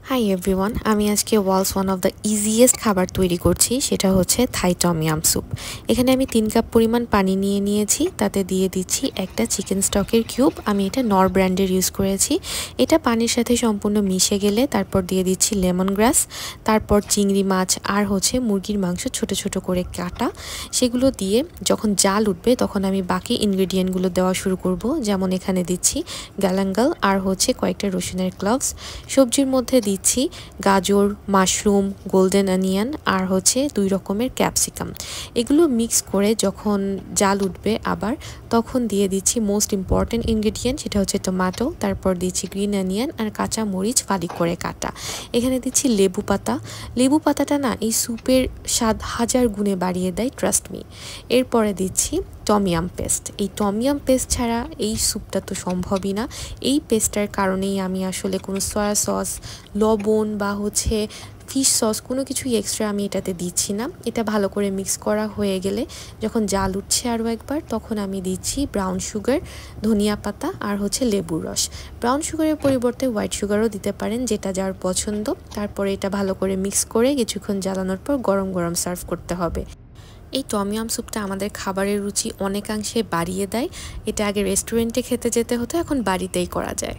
Hi everyone, আমি আজকে one of the easiest খাবার তৈরি করছি, সেটা হচ্ছে থাই টম ইয়াম স্যুপ। এখানে আমি 3 কাপ পরিমাণ পানি নিয়ে নিয়েছি, তাতে দিয়ে দিচ্ছি একটা চিকেন স্টকের কিউব। আমি এটা নর ব্র্যান্ডের ইউজ করেছি। এটা পানির সাথে সম্পূর্ণ মিশে গেলে তারপর দিয়ে দিচ্ছি লেমন গ্রাস, তারপর চিংড়ি মাছ আর হচ্ছে মুরগির মাংস ছোট ছোট করে কাটা। সেগুলো দিয়ে যখন জাল উঠবে তখন আমি বাকি ইনগ্রেডিয়েন্টগুলো দেওয়া শুরু করব। যেমন এখানে দিচ্ছি গালাঙ্গাল আর হচ্ছে কয়েকটা রসুনের ক্লাভস। সবজির মধ্যে দিচ্ছি গাজর, মাশরুম, গোল্ডেন অনিয়ন আর হচ্ছে 2 রকমের ক্যাপসিকাম। এগুলো মিক্স করে যখন জাল উঠবে আবার, তখন দিয়ে দিচ্ছি মোস্ট ইম্পর্ট্যান্ট ইনগ্রেডিয়েন্ট, সেটা হচ্ছে টমেটো, তারপর দিচ্ছি গ্রিন অনিয়ন আর কাঁচা মরিচ ফালি করে কাটা। এখানে দিচ্ছি লেবু পাতা। লেবু পাতাটা না এই স্যুপের স্বাদ হাজার গুণে বাড়িয়ে দেয়, ট্রাস্ট মি। এরপরে দিচ্ছি টমিয়াম পেস্ট। এই টমিয়াম পেস্ট ছাড়া এই স্যুপটা তো সম্ভবই না। এই পেস্টটার কারণেই আমি আসলে কোনো সয়া সস, লবণ বা হচ্ছে ফিশ সস কোনো কিছুই এক্সট্রা আমি এটাতে দিচ্ছি না। এটা ভালো করে মিক্স করা হয়ে গেলে যখন জাল উঠছে আরও একবার, তখন আমি দিচ্ছি ব্রাউন সুগার, ধনিয়া পাতা আর হচ্ছে লেবুর রস। ব্রাউন সুগারের পরিবর্তে হোয়াইট সুগারও দিতে পারেন, যেটা যার পছন্দ। তারপরে এটা ভালো করে মিক্স করে কিছুক্ষণ জ্বালানোর পর গরম গরম সার্ভ করতে হবে। এই টমিয়াম স্যুপটা আমাদের খাবারের রুচি অনেকাংশে বাড়িয়ে দেয়। এটা আগে রেস্টুরেন্টে খেতে যেতে হতো, এখন বাড়িতেই করা যায়।